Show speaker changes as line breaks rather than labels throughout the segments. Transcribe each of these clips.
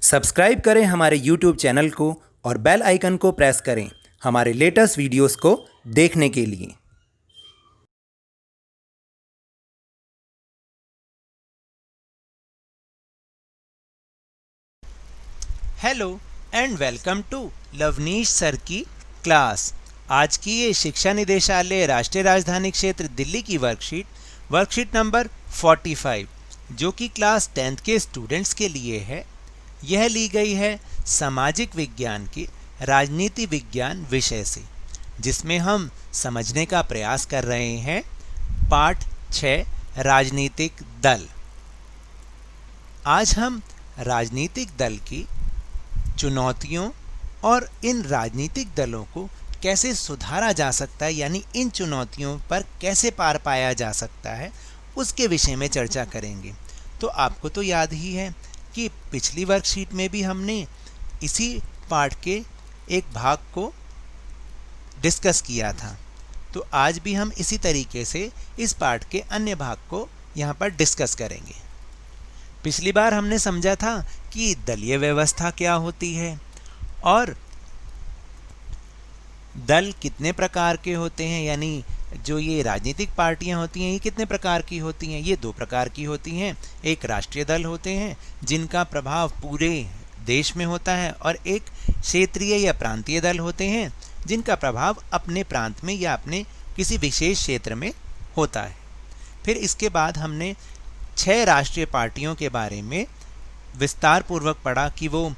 Subscribe करें हमारे YouTube channel को और बेल आइकन को प्रेस करें हमारे लेटेस्ट वीडियोस को देखने के लिए। Hello and welcome to Lavneesh sir की क्लास। आज की ये शिक्षा निदेशालय राष्ट्रीय राजधानी क्षेत्र दिल्ली की वर्कशीट नंबर 45 जो कि क्लास 10th के स्टूडेंट्स के लिए है। यह ली गई है सामाजिक विज्ञान के राजनीति विज्ञान विषय से, जिसमें हम समझने का प्रयास कर रहे हैं पाठ 6 राजनीतिक दल। आज हम राजनीतिक दल की चुनौतियों और इन राजनीतिक दलों को कैसे सुधारा जा सकता है, यानी इन चुनौतियों पर कैसे पार पाया जा सकता है, उसके विषय में चर्चा करेंगे। तो आपको तो याद ही है कि पिछली वर्कशीट में भी हमने इसी पाठ के एक भाग को डिस्कस किया था। तो आज भी हम इसी तरीके से इस पाठ के अन्य भाग को यहाँ पर डिस्कस करेंगे। पिछली बार हमने समझा था कि दलीय व्यवस्था क्या होती है और दल कितने प्रकार के होते हैं, यानी जो ये राजनीतिक पार्टियां होती हैं ये कितने प्रकार की होती हैं। ये 2 प्रकार की होती हैं। एक राष्ट्रीय दल होते हैं जिनका प्रभाव पूरे देश में होता है, और एक क्षेत्रीय या प्रांतीय दल होते हैं जिनका प्रभाव अपने प्रांत में या अपने किसी विशेष क्षेत्र में होता है। फिर इसके बाद हमने 6 राष्ट्रीय पार्टियों के बारे में विस्तार पूर्वक पढ़ा कि वो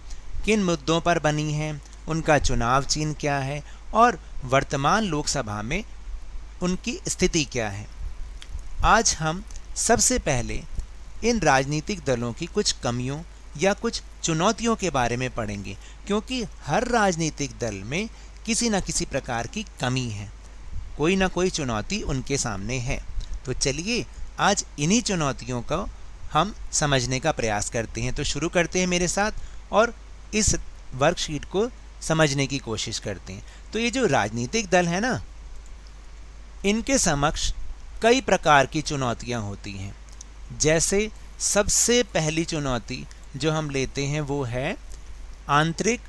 किन मुद्दों पर बनी हैं, उनका चुनाव चिन्ह क्या है और वर्तमान लोकसभा में उनकी स्थिति क्या है। आज हम सबसे पहले इन राजनीतिक दलों की कुछ कमियों या कुछ चुनौतियों के बारे में पढ़ेंगे, क्योंकि हर राजनीतिक दल में किसी न किसी प्रकार की कमी है, कोई ना कोई चुनौती उनके सामने है। तो चलिए आज इन्हीं चुनौतियों को हम समझने का प्रयास करते हैं। तो शुरू करते हैं मेरे साथ और इस वर्कशीट को समझने की कोशिश करते हैं। तो ये जो राजनीतिक दल है ना, इनके समक्ष कई प्रकार की चुनौतियां होती हैं। जैसे सबसे पहली चुनौती जो हम लेते हैं वो है आंतरिक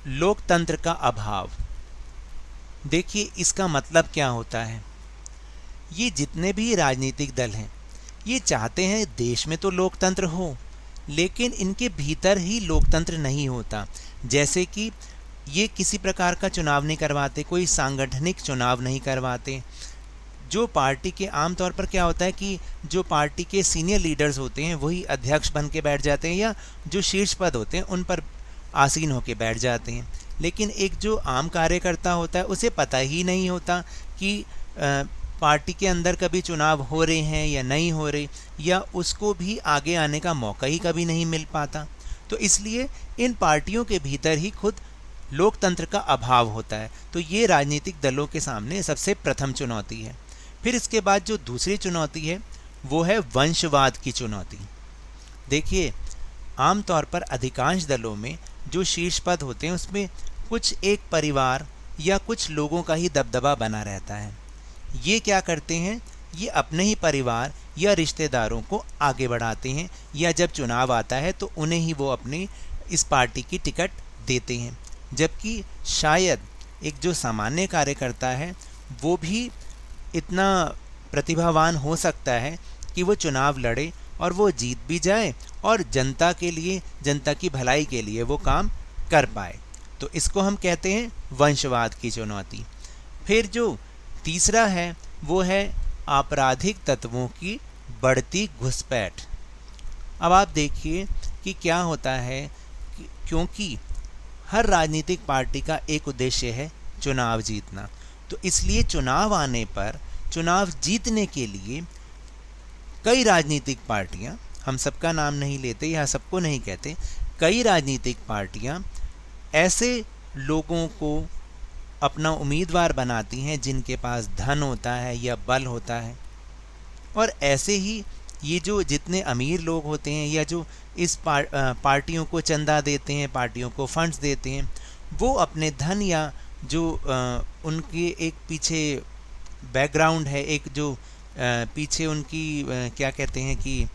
लोकतंत्र का अभाव। देखिए इसका मतलब क्या होता है। ये जितने भी राजनीतिक दल हैं ये चाहते हैं देश में तो लोकतंत्र हो, लेकिन इनके भीतर ही लोकतंत्र नहीं होता। जैसे कि ये किसी प्रकार का चुनाव नहीं करवाते, कोई सांगठनिक चुनाव नहीं करवाते। जो पार्टी के आमतौर पर क्या होता है कि जो पार्टी के सीनियर लीडर्स होते हैं वही अध्यक्ष बन के बैठ जाते हैं, या जो शीर्ष पद होते हैं उन पर आसीन होकर बैठ जाते हैं। लेकिन एक जो आम कार्यकर्ता होता है उसे पता ही नहीं होता कि पार्टी के अंदर कभी चुनाव हो रहे हैं या नहीं हो रहे, या उसको भी आगे आने का मौका ही कभी नहीं मिल पाता। तो इसलिए इन पार्टियों के भीतर ही खुद लोकतंत्र का अभाव होता है। तो ये राजनीतिक दलों के सामने सबसे प्रथम चुनौती है। फिर इसके बाद जो दूसरी चुनौती है वो है वंशवाद की चुनौती। देखिए आमतौर पर अधिकांश दलों में जो शीर्ष पद होते हैं उसमें कुछ एक परिवार या कुछ लोगों का ही दबदबा बना रहता है। ये क्या करते हैं, ये अपने ही परिवार या रिश्तेदारों को आगे बढ़ाते हैं, या जब चुनाव आता है तो उन्हें ही वो अपनी इस पार्टी की टिकट देते हैं। जबकि शायद एक जो सामान्य कार्यकर्ता है वो भी इतना प्रतिभावान हो सकता है कि वो चुनाव लड़े और वो जीत भी जाए और जनता के लिए, जनता की भलाई के लिए वो काम कर पाए। तो इसको हम कहते हैं वंशवाद की चुनौती। फिर जो तीसरा है वो है आपराधिक तत्वों की बढ़ती घुसपैठ। अब आप देखिए कि क्या होता है क्योंकि हर राजनीतिक पार्टी का एक उद्देश्य है चुनाव जीतना। तो इसलिए चुनाव आने पर, चुनाव जीतने के लिए कई राजनीतिक पार्टियां, हम सबका नाम नहीं लेते या सबको नहीं कहते, कई राजनीतिक पार्टियां ऐसे लोगों को अपना उम्मीदवार बनाती हैं जिनके पास धन होता है या बल होता है। और ऐसे ही ये जो जितने अमीर लोग होते हैं या जो इस पार्टियों को चंदा देते हैं, पार्टियों को फंड्स देते हैं, वो अपने धन या जो उनके एक पीछे बैकग्राउंड है, एक जो पीछे उनकी क्या कहते हैं कि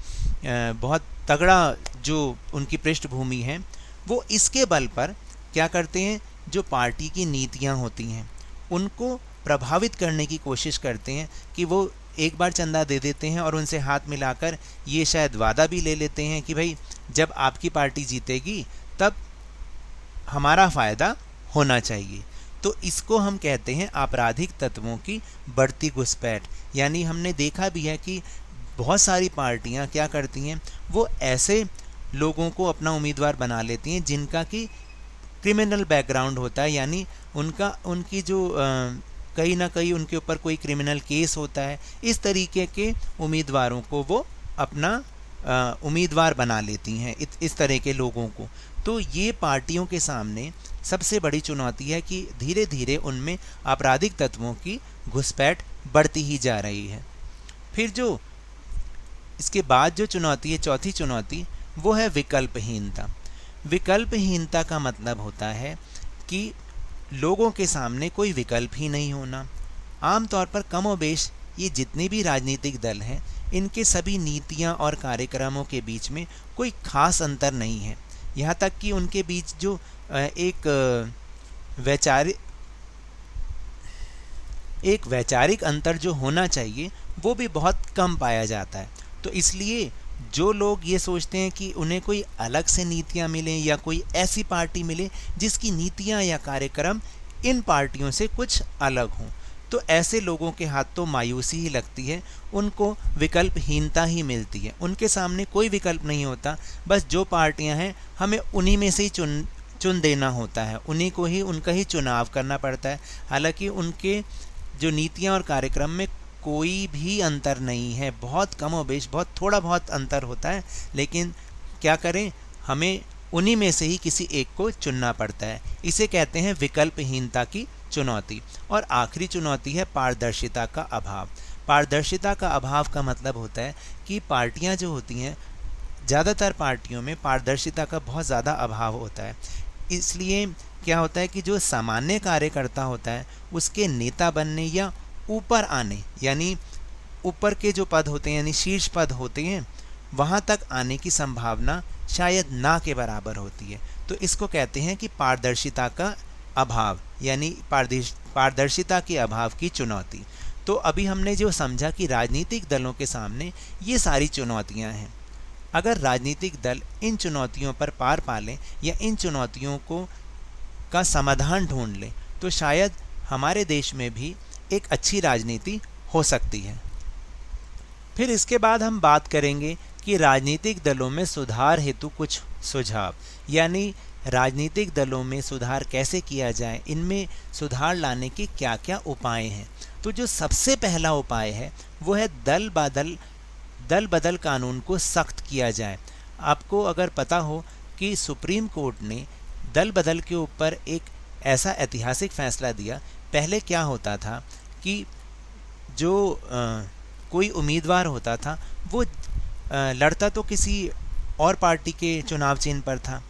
बहुत तगड़ा जो उनकी पृष्ठभूमि है, वो इसके बल पर क्या करते हैं, जो पार्टी की नीतियां होती हैं उनको प्रभावित करने की कोशिश करते हैं कि वो एक बार चंदा दे देते हैं और उनसे हाथ मिलाकर ये शायद वादा भी ले लेते हैं कि भाई जब आपकी पार्टी जीतेगी तब हमारा फ़ायदा होना चाहिए। तो इसको हम कहते हैं आपराधिक तत्वों की बढ़ती घुसपैठ। यानी हमने देखा भी है कि बहुत सारी पार्टियां क्या करती हैं, वो ऐसे लोगों को अपना उम्मीदवार बना लेती हैं जिनका कि क्रिमिनल बैकग्राउंड होता है, यानी उनकी जो कहीं ना कहीं उनके ऊपर कोई क्रिमिनल केस होता है। इस तरीके के उम्मीदवारों को वो अपना उम्मीदवार बना लेती हैं, इस तरह के लोगों को। तो ये पार्टियों के सामने सबसे बड़ी चुनौती है कि धीरे धीरे उनमें आपराधिक तत्वों की घुसपैठ बढ़ती ही जा रही है। फिर जो इसके बाद जो चुनौती है, चौथी चुनौती, वो है विकल्पहीनता। विकल्पहीनता का मतलब होता है कि लोगों के सामने कोई विकल्प ही नहीं होना। आमतौर पर कमोबेश ये जितने भी राजनीतिक दल हैं, इनके सभी नीतियां और कार्यक्रमों के बीच में कोई खास अंतर नहीं है। यहाँ तक कि उनके बीच जो एक वैचारिक अंतर जो होना चाहिए वो भी बहुत कम पाया जाता है। तो इसलिए जो लोग ये सोचते हैं कि उन्हें कोई अलग से नीतियां मिलें या कोई ऐसी पार्टी मिले जिसकी नीतियां या कार्यक्रम इन पार्टियों से कुछ अलग हों, तो ऐसे लोगों के हाथ तो मायूसी ही लगती है, उनको विकल्पहीनता ही मिलती है। उनके सामने कोई विकल्प नहीं होता, बस जो पार्टियां हैं हमें उन्हीं में से ही चुन देना होता है, उन्हीं को ही उनका ही चुनाव करना पड़ता है। हालांकि उनके जो नीतियां और कार्यक्रम में कोई भी अंतर नहीं है, बहुत कमोबेश बहुत थोड़ा बहुत अंतर होता है, लेकिन क्या करें, हमें उन्हीं में से ही किसी एक को चुनना पड़ता है। इसे कहते हैं विकल्पहीनता की चुनौती। और आखिरी चुनौती है पारदर्शिता का अभाव। पारदर्शिता का अभाव का मतलब होता है कि पार्टियां जो होती हैं, ज़्यादातर पार्टियों में पारदर्शिता का बहुत ज़्यादा अभाव होता है। इसलिए क्या होता है कि जो सामान्य कार्यकर्ता होता है उसके नेता बनने या ऊपर आने, यानी ऊपर के जो पद होते हैं यानी शीर्ष पद होते हैं, वहाँ तक आने की संभावना शायद ना के बराबर होती है। तो इसको कहते हैं कि पारदर्शिता का अभाव, यानी पारदर्शिता के अभाव की चुनौती। तो अभी हमने जो समझा कि राजनीतिक दलों के सामने ये सारी चुनौतियाँ हैं। अगर राजनीतिक दल इन चुनौतियों पर पार पा लें या इन चुनौतियों का समाधान ढूंढ लें, तो शायद हमारे देश में भी एक अच्छी राजनीति हो सकती है। फिर इसके बाद हम बात करेंगे कि राजनीतिक दलों में सुधार हेतु कुछ सुझाव, यानी राजनीतिक दलों में सुधार कैसे किया जाए, इनमें सुधार लाने के क्या क्या उपाय हैं। तो जो सबसे पहला उपाय है वो है दल बदल कानून को सख्त किया जाए। आपको अगर पता हो कि सुप्रीम कोर्ट ने दल बदल के ऊपर एक ऐसा ऐतिहासिक फैसला दिया। पहले क्या होता था कि जो कोई उम्मीदवार होता था वो लड़ता तो किसी और पार्टी के चुनाव चिन्ह पर था,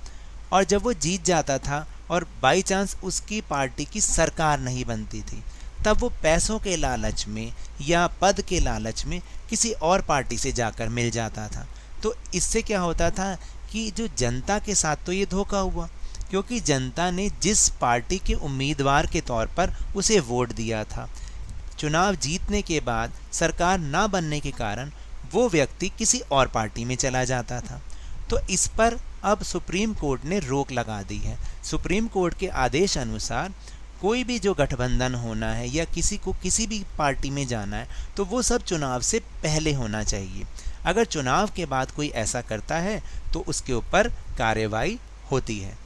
और जब वो जीत जाता था और बाई चांस उसकी पार्टी की सरकार नहीं बनती थी, तब वो पैसों के लालच में या पद के लालच में किसी और पार्टी से जाकर मिल जाता था। तो इससे क्या होता था कि जो जनता के साथ तो ये धोखा हुआ, क्योंकि जनता ने जिस पार्टी के उम्मीदवार के तौर पर उसे वोट दिया था, चुनाव जीतने के बाद सरकार ना बनने के कारण वो व्यक्ति किसी और पार्टी में चला जाता था। तो इस पर अब सुप्रीम कोर्ट ने रोक लगा दी है। सुप्रीम कोर्ट के आदेश अनुसार कोई भी जो गठबंधन होना है या किसी को किसी भी पार्टी में जाना है तो वो सब चुनाव से पहले होना चाहिए। अगर चुनाव के बाद कोई ऐसा करता है तो उसके ऊपर कार्रवाई होती है।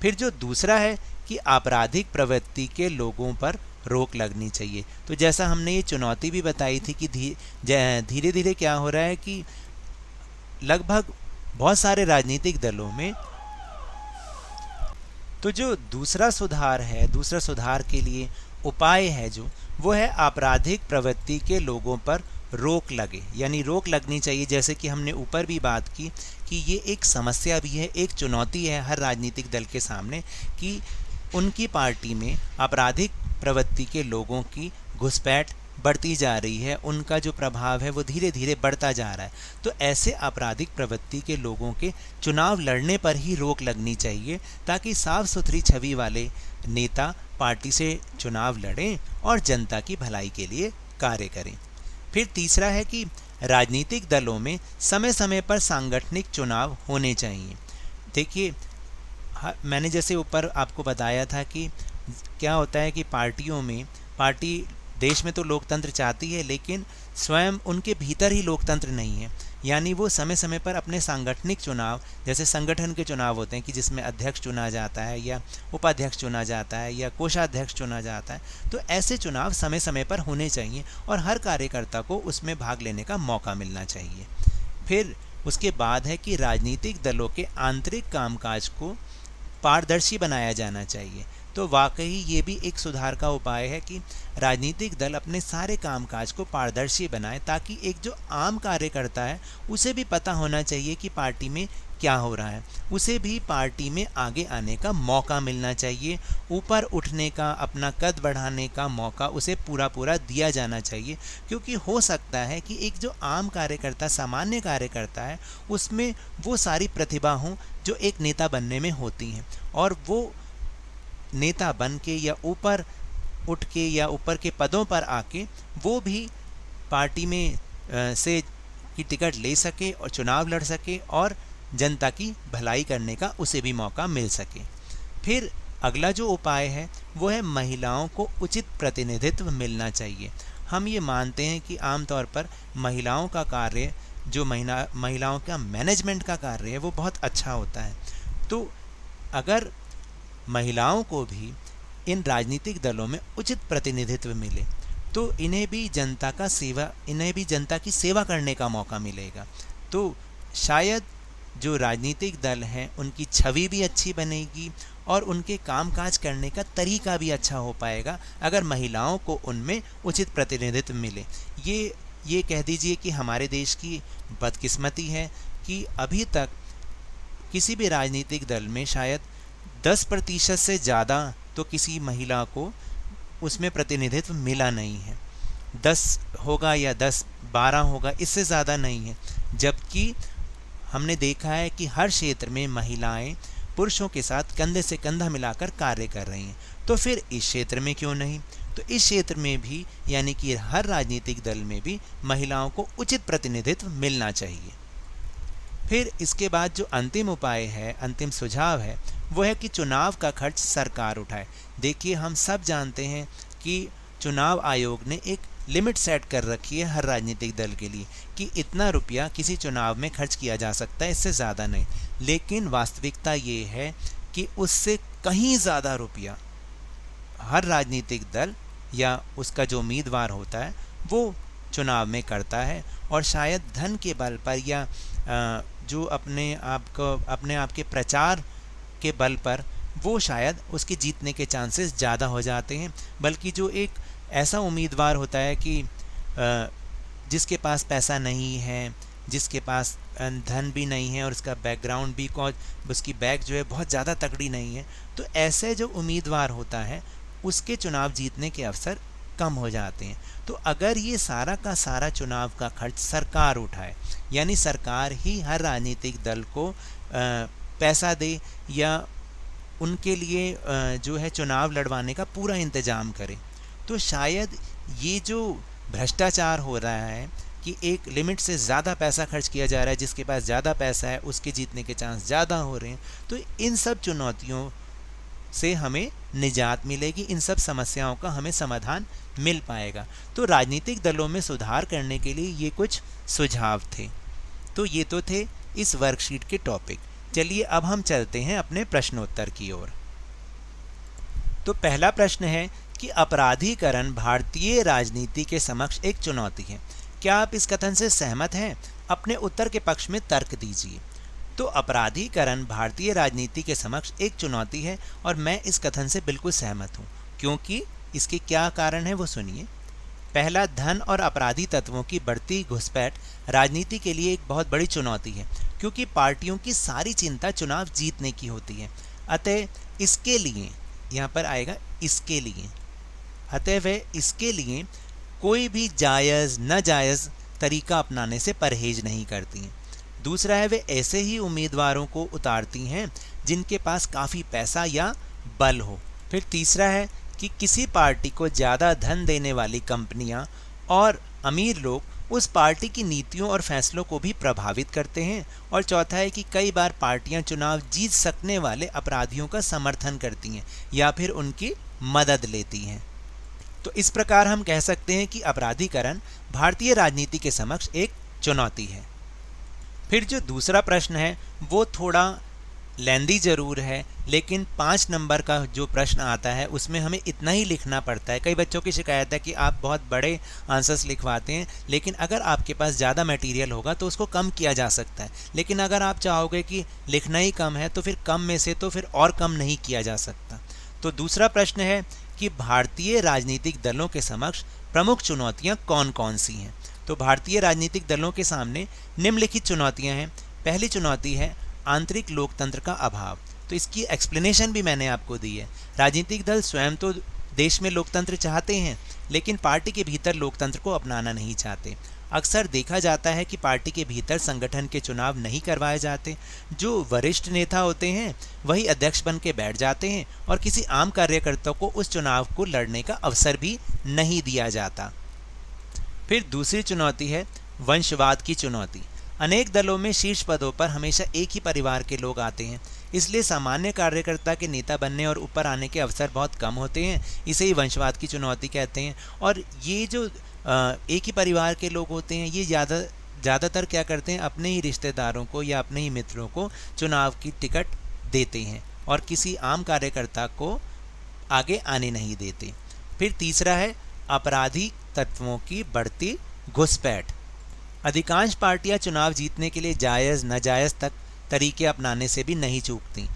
फिर जो दूसरा है कि आपराधिक प्रवृत्ति के लोगों पर रोक लगनी चाहिए। तो जैसा हमने ये चुनौती भी बताई थी कि धीरे धीरे क्या हो रहा है कि लगभग बहुत सारे राजनीतिक दलों में तो जो दूसरा सुधार के लिए उपाय है जो वो है आपराधिक प्रवृत्ति के लोगों पर रोक लगे, यानी रोक लगनी चाहिए। जैसे कि हमने ऊपर भी बात की कि ये एक समस्या भी है, एक चुनौती है हर राजनीतिक दल के सामने कि उनकी पार्टी में आपराधिक प्रवृत्ति के लोगों की घुसपैठ बढ़ती जा रही है, उनका जो प्रभाव है वो धीरे धीरे बढ़ता जा रहा है। तो ऐसे आपराधिक प्रवृत्ति के लोगों के चुनाव लड़ने पर ही रोक लगनी चाहिए, ताकि साफ सुथरी छवि वाले नेता पार्टी से चुनाव लड़ें और जनता की भलाई के लिए कार्य करें। फिर तीसरा है कि राजनीतिक दलों में समय समय पर सांगठनिक चुनाव होने चाहिए। देखिए, मैंने जैसे ऊपर आपको बताया था कि क्या होता है कि पार्टियों में, पार्टी देश में तो लोकतंत्र चाहती है, लेकिन स्वयं उनके भीतर ही लोकतंत्र नहीं है। यानी वो समय समय पर अपने सांगठनिक चुनाव, जैसे संगठन के चुनाव होते हैं कि जिसमें अध्यक्ष चुना जाता है या उपाध्यक्ष चुना जाता है या कोषाध्यक्ष चुना जाता है, तो ऐसे चुनाव समय समय पर होने चाहिए और हर कार्यकर्ता को उसमें भाग लेने का मौका मिलना चाहिए। फिर उसके बाद है कि राजनीतिक दलों के आंतरिक कामकाज को पारदर्शी बनाया जाना चाहिए। तो वाकई ये भी एक सुधार का उपाय है कि राजनीतिक दल अपने सारे कामकाज को पारदर्शी बनाए, ताकि एक जो आम कार्यकर्ता है उसे भी पता होना चाहिए कि पार्टी में क्या हो रहा है, उसे भी पार्टी में आगे आने का मौका मिलना चाहिए, ऊपर उठने का, अपना कद बढ़ाने का मौका उसे पूरा पूरा दिया जाना चाहिए। क्योंकि हो सकता है कि एक जो आम कार्यकर्ता, सामान्य कार्यकर्ता है, उसमें वो सारी प्रतिभा हो जो एक नेता बनने में होती हैं, और वो नेता बन के या ऊपर उठ के या ऊपर के पदों पर आके वो भी पार्टी में से की टिकट ले सके और चुनाव लड़ सके और जनता की भलाई करने का उसे भी मौका मिल सके। फिर अगला जो उपाय है वो है महिलाओं को उचित प्रतिनिधित्व मिलना चाहिए। हम ये मानते हैं कि आमतौर पर महिलाओं का कार्य, जो महिलाओं का मैनेजमेंट का कार्य है, वो बहुत अच्छा होता है। तो अगर महिलाओं को भी इन राजनीतिक दलों में उचित प्रतिनिधित्व मिले तो इन्हें भी जनता की सेवा करने का मौका मिलेगा। तो शायद जो राजनीतिक दल हैं उनकी छवि भी अच्छी बनेगी और उनके कामकाज करने का तरीका भी अच्छा हो पाएगा, अगर महिलाओं को उनमें उचित प्रतिनिधित्व मिले। ये कह दीजिए कि हमारे देश की बदकिस्मती है कि अभी तक किसी भी राजनीतिक दल में शायद 10% से ज़्यादा तो किसी महिला को उसमें प्रतिनिधित्व मिला नहीं है। 10 होगा या 10-12 होगा, इससे ज़्यादा नहीं है। जबकि हमने देखा है कि हर क्षेत्र में महिलाएं पुरुषों के साथ कंधे से कंधा मिलाकर कार्य कर रही हैं। तो फिर इस क्षेत्र में क्यों नहीं? तो इस क्षेत्र में भी, यानी कि हर राजनीतिक दल में भी महिलाओं को उचित प्रतिनिधित्व मिलना चाहिए। फिर इसके बाद जो अंतिम उपाय है, अंतिम सुझाव है, वो है कि चुनाव का खर्च सरकार उठाए। देखिए, हम सब जानते हैं कि चुनाव आयोग ने एक लिमिट सेट कर रखी है हर राजनीतिक दल के लिए कि इतना रुपया किसी चुनाव में खर्च किया जा सकता है, इससे ज़्यादा नहीं। लेकिन वास्तविकता ये है कि उससे कहीं ज़्यादा रुपया हर राजनीतिक दल या उसका जो उम्मीदवार होता है वो चुनाव में करता है, और शायद धन के बल पर या जो अपने आप के प्रचार के बल पर वो शायद उसके जीतने के चांसेस ज़्यादा हो जाते हैं। बल्कि जो एक ऐसा उम्मीदवार होता है कि जिसके पास पैसा नहीं है, जिसके पास धन भी नहीं है और उसका बैकग्राउंड भी, उसकी बैक जो है बहुत ज़्यादा तगड़ी नहीं है, तो ऐसे जो उम्मीदवार होता है उसके चुनाव जीतने के अवसर कम हो जाते हैं। तो अगर ये सारा का सारा चुनाव का खर्च सरकार उठाए, यानी सरकार ही हर राजनीतिक दल को पैसा दे या उनके लिए जो है चुनाव लड़वाने का पूरा इंतजाम करे, तो शायद ये जो भ्रष्टाचार हो रहा है कि एक लिमिट से ज़्यादा पैसा खर्च किया जा रहा है, जिसके पास ज़्यादा पैसा है उसके जीतने के चांस ज़्यादा हो रहे हैं, तो इन सब चुनौतियों से हमें निजात मिलेगी, इन सब समस्याओं का हमें समाधान मिल पाएगा। तो राजनीतिक दलों में सुधार करने के लिए ये कुछ सुझाव थे। तो ये तो थे इस वर्कशीट के टॉपिक। चलिए अब हम चलते हैं अपने प्रश्नोत्तर की ओर। तो पहला प्रश्न है कि अपराधीकरण भारतीय राजनीति के समक्ष एक चुनौती है। क्या आप इस कथन से सहमत हैं? अपने उत्तर के पक्ष में तर्क दीजिए। तो अपराधीकरण भारतीय राजनीति के समक्ष एक चुनौती है और मैं इस कथन से बिल्कुल सहमत हूँ, क्योंकि इसके क्या कारण है वो सुनिए। पहला, धन और अपराधी तत्वों की बढ़ती घुसपैठ राजनीति के लिए एक बहुत बड़ी चुनौती है, क्योंकि पार्टियों की सारी चिंता चुनाव जीतने की होती है। अतः इसके लिए, यहाँ पर आएगा इसके लिए, अतः वे इसके लिए कोई भी जायज़ नाजायज़ तरीका अपनाने से परहेज नहीं करती हैं। दूसरा है, वे ऐसे ही उम्मीदवारों को उतारती हैं जिनके पास काफ़ी पैसा या बल हो। फिर तीसरा है कि किसी पार्टी को ज़्यादा धन देने वाली कंपनियां और अमीर लोग उस पार्टी की नीतियों और फैसलों को भी प्रभावित करते हैं। और चौथा है कि कई बार पार्टियां चुनाव जीत सकने वाले अपराधियों का समर्थन करती हैं या फिर उनकी मदद लेती हैं। तो इस प्रकार हम कह सकते हैं कि अपराधीकरण भारतीय राजनीति के समक्ष एक चुनौती है। फिर जो दूसरा प्रश्न है वो थोड़ा लेंदी ज़रूर है, लेकिन 5 नंबर का जो प्रश्न आता है उसमें हमें इतना ही लिखना पड़ता है। कई बच्चों की शिकायत है कि आप बहुत बड़े आंसर्स लिखवाते हैं, लेकिन अगर आपके पास ज़्यादा मटेरियल होगा तो उसको कम किया जा सकता है। लेकिन अगर आप चाहोगे कि लिखना ही कम है तो फिर कम में से तो फिर और कम नहीं किया जा सकता। तो दूसरा प्रश्न है कि भारतीय राजनीतिक दलों के समक्ष प्रमुख चुनौतियाँ कौन कौन सी हैं। तो भारतीय राजनीतिक दलों के सामने निम्नलिखित चुनौतियाँ हैं। पहली चुनौती है आंतरिक लोकतंत्र का अभाव। तो इसकी एक्सप्लेनेशन भी मैंने आपको दी है। राजनीतिक दल स्वयं तो देश में लोकतंत्र चाहते हैं, लेकिन पार्टी के भीतर लोकतंत्र को अपनाना नहीं चाहते। अक्सर देखा जाता है कि पार्टी के भीतर संगठन के चुनाव नहीं करवाए जाते। जो वरिष्ठ नेता होते हैं वही अध्यक्ष बन के बैठ जाते हैं और किसी आम कार्यकर्ता को उस चुनाव को लड़ने का अवसर भी नहीं दिया जाता। फिर दूसरी चुनौती है वंशवाद की चुनौती। अनेक दलों में शीर्ष पदों पर हमेशा एक ही परिवार के लोग आते हैं, इसलिए सामान्य कार्यकर्ता के नेता बनने और ऊपर आने के अवसर बहुत कम होते हैं। इसे ही वंशवाद की चुनौती कहते हैं। और ये जो एक ही परिवार के लोग होते हैं ये ज़्यादातर क्या करते हैं, अपने ही रिश्तेदारों को या अपने ही मित्रों को चुनाव की टिकट देते हैं और किसी आम कार्यकर्ता को आगे आने नहीं देते। फिर तीसरा है आपराधिक तत्वों की बढ़ती घुसपैठ। अधिकांश पार्टियां चुनाव जीतने के लिए जायज़ नाजायज़ तक तरीके अपनाने से भी नहीं चूकती।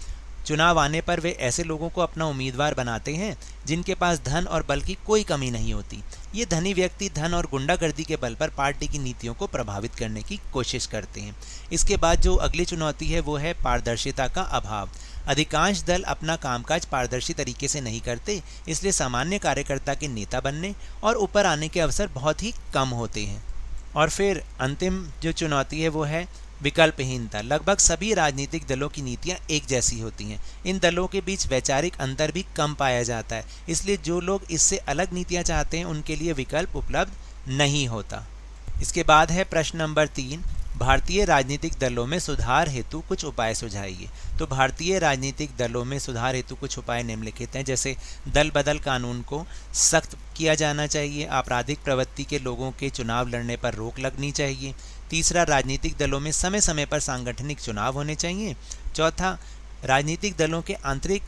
चुनाव आने पर वे ऐसे लोगों को अपना उम्मीदवार बनाते हैं जिनके पास धन और बल की कोई कमी नहीं होती। ये धनी व्यक्ति धन और गुंडागर्दी के बल पर पार्टी की नीतियों को प्रभावित करने की कोशिश करते हैं। इसके बाद जो अगली चुनौती है वो है पारदर्शिता का अभाव। अधिकांश दल अपना कामकाज पारदर्शी तरीके से नहीं करते, इसलिए सामान्य कार्यकर्ता के नेता बनने और ऊपर आने के अवसर बहुत ही कम होते हैं। और फिर अंतिम जो चुनौती है वो है विकल्पहीनता। लगभग सभी राजनीतिक दलों की नीतियां एक जैसी होती हैं। इन दलों के बीच वैचारिक अंतर भी कम पाया जाता है, इसलिए जो लोग इससे अलग नीतियां चाहते हैं उनके लिए विकल्प उपलब्ध नहीं होता। इसके बाद है प्रश्न नंबर 3, भारतीय राजनीतिक दलों में सुधार हेतु कुछ उपाय सुझाइए। तो भारतीय राजनीतिक दलों में सुधार हेतु कुछ उपाय निम्नलिखित हैं, जैसे दल बदल कानून को सख्त किया जाना चाहिए। आपराधिक प्रवृत्ति के लोगों के चुनाव लड़ने पर रोक लगनी चाहिए। तीसरा, राजनीतिक दलों में समय समय पर सांगठनिक चुनाव होने चाहिए। चौथा, राजनीतिक दलों के आंतरिक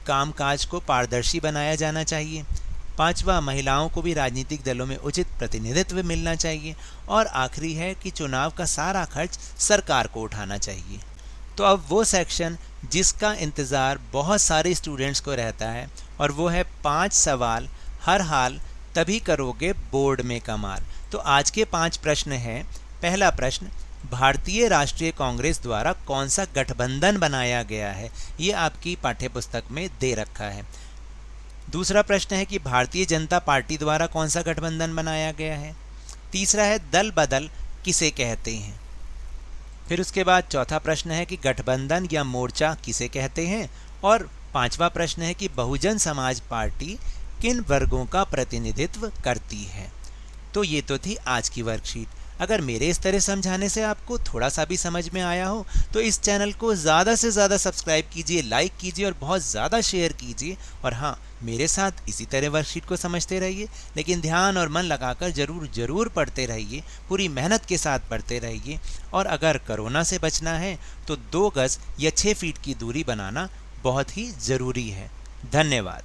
कामकाज को पारदर्शी बनाया जाना चाहिए। पांचवा, महिलाओं को भी राजनीतिक दलों में उचित प्रतिनिधित्व मिलना चाहिए। और आखिरी है कि चुनाव का सारा खर्च सरकार को उठाना चाहिए। तो अब वो सेक्शन जिसका इंतज़ार बहुत सारे स्टूडेंट्स को रहता है और वो है 5 सवाल हर हाल तभी करोगे बोर्ड में कमाल। तो आज के 5 प्रश्न हैं। पहला प्रश्न, भारतीय राष्ट्रीय कांग्रेस द्वारा कौन सा गठबंधन बनाया गया है? ये आपकी पाठ्यपुस्तक में दे रखा है। दूसरा प्रश्न है कि भारतीय जनता पार्टी द्वारा कौन सा गठबंधन बनाया गया है। तीसरा है दल बदल किसे कहते हैं। फिर उसके बाद चौथा प्रश्न है कि गठबंधन या मोर्चा किसे कहते हैं। और पांचवा प्रश्न है कि बहुजन समाज पार्टी किन वर्गों का प्रतिनिधित्व करती है। तो ये तो थी आज की वर्कशीट। अगर मेरे इस तरह समझाने से आपको थोड़ा सा भी समझ में आया हो तो इस चैनल को ज़्यादा से ज़्यादा सब्सक्राइब कीजिए, लाइक कीजिए और बहुत ज़्यादा शेयर कीजिए। और हाँ, मेरे साथ इसी तरह वर्कशीट को समझते रहिए, लेकिन ध्यान और मन लगाकर ज़रूर पढ़ते रहिए, पूरी मेहनत के साथ पढ़ते रहिए। और अगर कोरोना से बचना है तो 2 गज या 6 फीट की दूरी बनाना बहुत ही ज़रूरी है। धन्यवाद।